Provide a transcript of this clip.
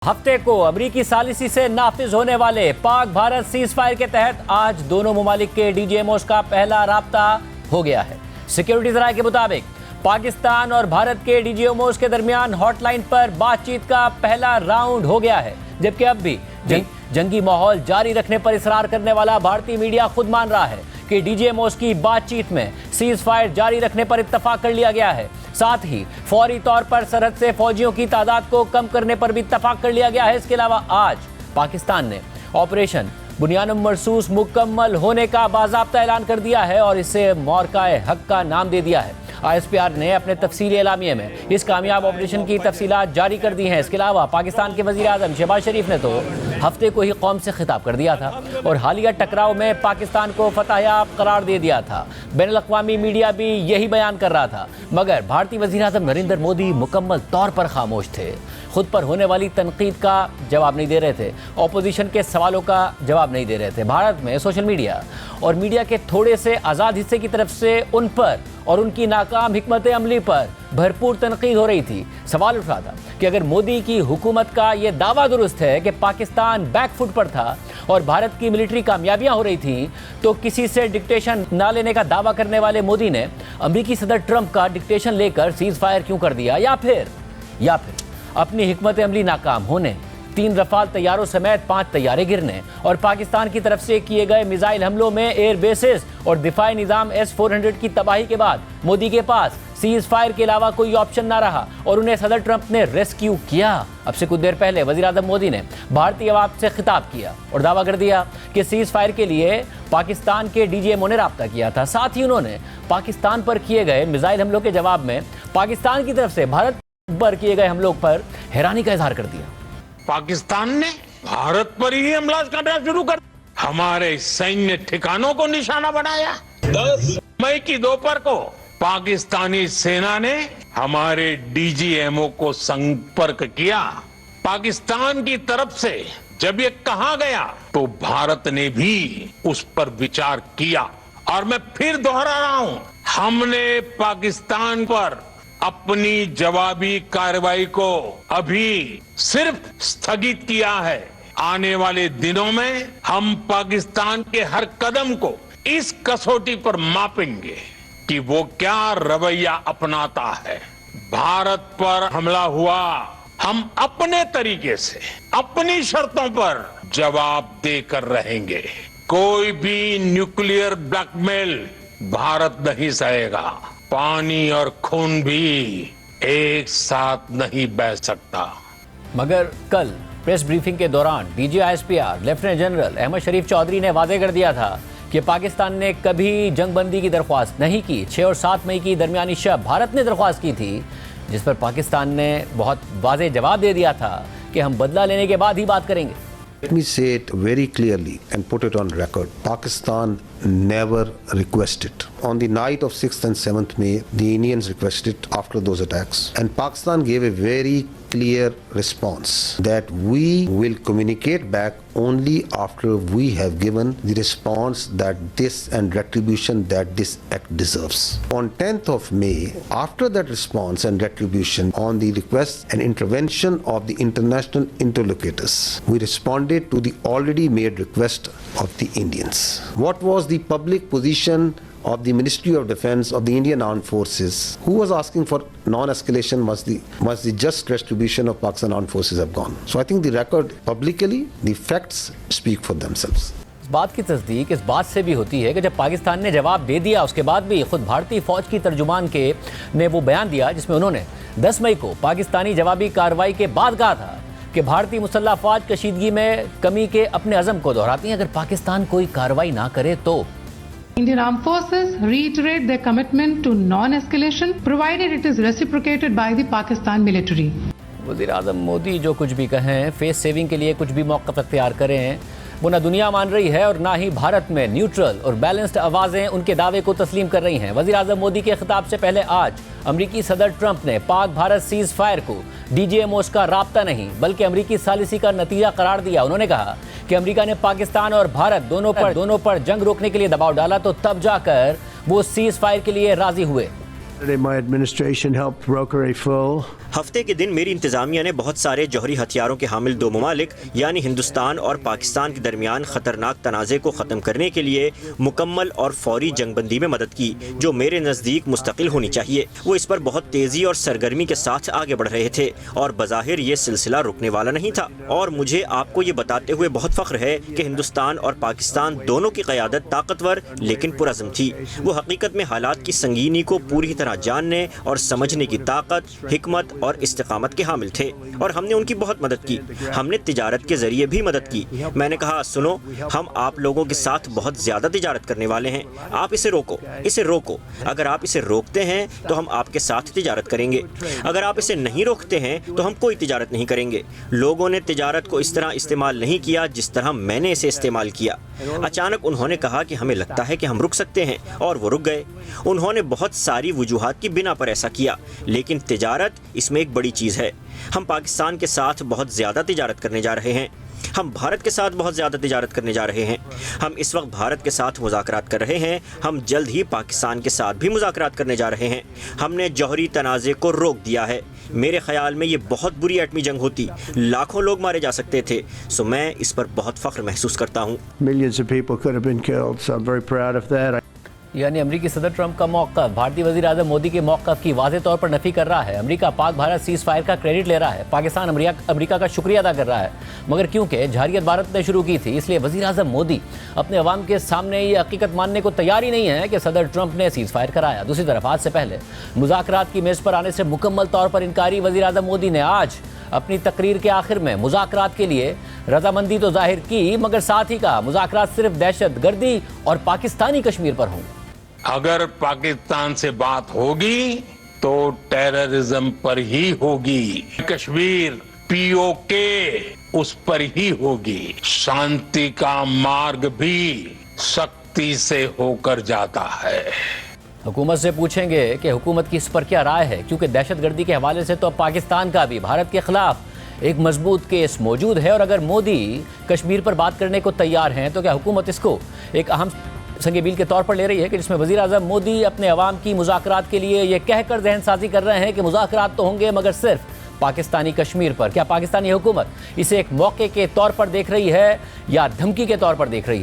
हफ्ते को अमरीकी सालिसी से नाफिज होने वाले पाक भारत सीज फायर के तहत आज दोनों ममालिक के डीजीएमओस का पहला राब्ता हो गया है। सिक्योरिटी जराये के मुताबिक पाकिस्तान और भारत के डीजीएमओस के दरमियान हॉटलाइन पर बातचीत का पहला राउंड हो गया है, जबकि अब भी जंगी माहौल जारी रखने पर इसरार करने वाला भारतीय मीडिया खुद मान रहा है कि डीजीएमओस की बातचीत में सीज फायर जारी रखने पर इत्तफाक कर लिया गया है। साथ ही फौरी तौर पर सरहद से फौजियों की तादाद को कम करने पर भी इत्तफाक कर लिया गया है। इसके अलावा आज पाकिस्तान ने ऑपरेशन बुनियानुम मरसूस मुकम्मल होने का बाज़ाब्ता ऐलान कर दिया है और इसे मौरकाए हक का नाम दे दिया है। ISPR ने अपने तफसीली एलामिये में इस कामयाब ऑपरेशन की तफसीलात जारी कर दी हैं। इसके अलावा पाकिस्तान के वज़ीर आज़म शहबाज शरीफ ने तो हफ्ते को ही कौम से खिताब कर दिया था और हालिया टकराव में पाकिस्तान को फतहयाब करार दे दिया था। बैनुल-अक़वामी मीडिया भी यही बयान कर रहा था, मगर भारतीय वज़ीर आज़म नरेंद्र मोदी मुकम्मल तौर पर खामोश थे। खुद पर होने वाली तनकीद का जवाब नहीं दे रहे थे, ऑपोजिशन के सवालों का जवाब नहीं दे रहे थे। भारत में सोशल मीडिया और मीडिया के थोड़े से आज़ाद हिस्से की तरफ से उन पर और उनकी नाकाम हिकमत अमली पर भरपूर तनकीद हो रही थी। सवाल उठ रहा था कि अगर मोदी की हुकूमत का ये दावा दुरुस्त है कि पाकिस्तान बैकफुट पर था और भारत की मिलिट्री कामयाबियां हो रही थीं, तो किसी से डिक्टेशन ना लेने का दावा करने वाले मोदी ने अमेरिकी सदर ट्रंप का डिक्टेशन लेकर सीज फायर क्यों कर दिया, या फिर अपनी हिकमत अमली नाकाम होने, 3 रफाल तैयारों समेत 5 तैयारे गिरने और पाकिस्तान की तरफ से किए गए मिसाइल हमलों में एयर बेसेस और दिफाई निज़ाम S-400 की तबाही के बाद मोदी के पास सीज फायर के अलावा कोई ऑप्शन ना रहा और उन्हें सदर ट्रंप ने रेस्क्यू किया। अब से कुछ देर पहले वज़ीर आज़म मोदी ने भारतीय अवाम से खिताब किया और दावा कर दिया कि सीज फायर के लिए पाकिस्तान के डीजीएमओ ने राब्ता किया था। साथ ही उन्होंने पाकिस्तान पर किए गए मिसाइल हमलों के जवाब में पाकिस्तान की तरफ से भारत पर किए गए हमलों पर हैरानी का इजहार कर दिया। पाकिस्तान ने भारत पर ही हमला करना शुरू कर, हमारे सैन्य ठिकानों को निशाना बनाया। 10 मई की दोपहर को पाकिस्तानी सेना ने हमारे डीजीएमओ को संपर्क किया। पाकिस्तान की तरफ से जब ये कहा गया तो भारत ने भी उस पर विचार किया और मैं फिर दोहरा रहा हूं, हमने पाकिस्तान पर अपनी जवाबी कार्रवाई को अभी सिर्फ स्थगित किया है। आने वाले दिनों में हम पाकिस्तान के हर कदम को इस कसौटी पर मापेंगे कि वो क्या रवैया अपनाता है। भारत पर हमला हुआ, हम अपने तरीके से अपनी शर्तों पर जवाब देकर रहेंगे। कोई भी न्यूक्लियर ब्लैकमेल भारत नहीं सहेगा। पानी और खून भी एक साथ नहीं बह सकता। मगर कल प्रेस ब्रीफिंग के दौरान DG ISPR lieutenant general Ahmed Sharif Chaudhry ने वादे कर दिया था कि पाकिस्तान ने कभी जंगबंदी की दरख्वास्त नहीं की। 6 और 7 मई की दरमियानी शब भारत ने दरख्वास्त की थी, जिस पर पाकिस्तान ने बहुत वाज़ेह जवाब दे दिया था कि हम बदला लेने के बाद ही बात करेंगे। Let me say it very clearly and put it on record. Pakistan never requested. On the night of 6th and 7th May, the Indians requested after those attacks. And Pakistan gave a very clear response that we will communicate back only after we have given the response that this and retribution that this act deserves. On 10th of May, after that response and retribution on the request and intervention of the international interlocutors, we responded to the already made request of the Indians. What was the public position of the Ministry of Defence of the Indian Armed Forces, who was asking for non-escalation was the just retribution of Pakistan Armed Forces have gone. So I think the record publicly, the facts speak for themselves. इस बात की तस्दीक इस बात से भी होती है कि जब पाकिस्तान ने जवाब दे दिया, उसके बाद भी खुद भारतीय फौज की तर्जुमान के ने वो बयान दिया जिसमें उन्होंने 10 मई को पाकिस्तानी जवाबी कार्रवाई के बाद कहा था कि भारतीय मुसल्लह फौज कशीदगी में कमी के अपने अज़म को दोहराती हैं। अगर पाकिस्तान कोई कार्रवाई ना करे तो Indian Armed Forces reiterate their commitment to non-escalation provided it is reciprocated by the Pakistan military. वज़ीर आज़म मोदी जो कुछ भी कहें, फेस सेविंग के लिए कुछ भी मौक़िफ़ अख्तियार करें, वो ना दुनिया मान रही है और ना ही भारत में न्यूट्रल और बैलेंस्ड आवाज़ें उनके दावे को तस्लीम कर रही हैं। वज़ीर आज़म मोदी के खिताब से पहले आज अमरीकी सदर ट्रंप ने पाक भारत सीज फायर को डीजीएमओस का राब्ता नहीं बल्कि अमरीकी सालिसी का नतीजा करार दिया। उन्होंने कहा कि अमेरिका ने पाकिस्तान और भारत दोनों पर जंग रोकने के लिए दबाव डाला तो तब जाकर वो सीज फायर के लिए राजी हुए। My administration helped broker a full हफ्ते के दिन मेरी इंतजामिया ने बहुत सारे जौहरी हथियारों के हामिल दो ममालिक यानी हिंदुस्तान और पाकिस्तान के दरमियान खतरनाक तनाज़े को ख़त्म करने के लिए मुकम्मल और फौरी जंगबंदी में मदद की, जो मेरे नज़दीक मुस्तकिल होनी चाहिए। वो इस पर बहुत तेज़ी और सरगर्मी के साथ आगे बढ़ रहे थे और बज़ाहिर ये सिलसिला रुकने वाला नहीं था। और मुझे आपको ये बताते हुए बहुत फ़ख्र है कि हिंदुस्तान और पाकिस्तान दोनों की क़यादत ताकतवर लेकिन पुरज़म थी। वो हकीकत में हालात की संगीनी को पूरी तरह जानने और समझने की ताकत, हिकमत और इस्तिकामत के हामिल थे और हमने उनकी बहुत मदद की। हमने तिजारत के जरिए भी मदद की। मैंने कहा, सुनो, हम आप लोगों के साथ बहुत ज़्यादा तिजारत करने वाले हैं, आप इसे रोको, इसे रोको। अगर आप इसे रोकते हैं तो हम आपके साथ तिजारत करेंगे, अगर आप इसे नहीं रोकते हैं तो हम कोई तिजारत नहीं करेंगे। लोगों ने तिजारत को इस तरह इस्तेमाल नहीं किया जिस तरह मैंने इसे इस्तेमाल किया। अचानक उन्होंने कहा कि हमें लगता है कि हम रुक सकते हैं और वो रुक गए। उन्होंने बहुत सारी वजूहात की बिना पर ऐसा किया, लेकिन तिजारत इसमें एक बड़ी चीज़ है। हम पाकिस्तान के साथ बहुत ज़्यादा तिजारत करने जा रहे हैं, हम भारत के साथ बहुत ज़्यादा तिजारत करने जा रहे हैं। हम इस वक्त भारत के साथ मुज़ाकरात कर रहे हैं, हम जल्द ही पाकिस्तान के साथ भी मुज़ाकरात करने जा रहे हैं। हमने जौहरी तनाज़े को रोक दिया है। मेरे ख़याल में ये बहुत बुरी एटमी जंग होती, लाखों लोग मारे जा सकते थे। सो मैं इस पर बहुत फ़ख्र महसूस करता हूँ। millions of people could have been killed, so I'm very proud of that. यानी अमरीकी सदर ट्रंप का मौक़िफ़ भारतीय वज़ीर आज़म मोदी के मौक़िफ़ की वाज़ेह तौर पर नफ़ी कर रहा है। अमरीका पाक भारत सीज़ फायर का क्रेडिट ले रहा है, पाकिस्तान अमरीका का शुक्रिया अदा कर रहा है, मगर क्योंकि जहारियत भारत ने शुरू की थी इसलिए वज़ीर आज़म मोदी अपने अवाम के सामने ये हकीकत मानने को तैयार ही नहीं है कि सदर ट्रंप ने सीज़ फायर कराया। दूसरी तरफ आज से पहले मुज़ाकरात की मेज़ पर आने से मुकम्मल तौर पर इनकारी वज़ीर आज़म मोदी ने आज अपनी तकरीर के आखिर में मुज़ाकरात के लिए रजामंदी तो जाहिर की, मगर साथ ही कहा मुज़ाकरात सिर्फ दहशतगर्दी और पाकिस्तानी कश्मीर पर होंगे। अगर पाकिस्तान से बात होगी तो टेररिज्म पर ही होगी, कश्मीर पीओके उस पर ही होगी। शांति का मार्ग भी सख्ती से होकर जाता है। हुकूमत से पूछेंगे कि हुकूमत की इस पर क्या राय है, क्योंकि दहशतगर्दी के हवाले से तो अब पाकिस्तान का भी भारत के खिलाफ एक मजबूत केस मौजूद है। और अगर मोदी कश्मीर पर बात करने को तैयार हैं तो क्या हुकूमत इसको एक अहम संगीबील के तौर पर ले रही है कि जिसमें वज़ीर आज़म मोदी अपने अवाम की मुज़ाकरात के लिए ये कहकर जहन साजी कर रहे हैं कि मुज़ाकरात तो होंगे मगर सिर्फ पाकिस्तानी कश्मीर पर। क्या पाकिस्तानी हुकूमत इसे एक मौके के तौर पर देख रही है या धमकी के तौर पर देख रही है?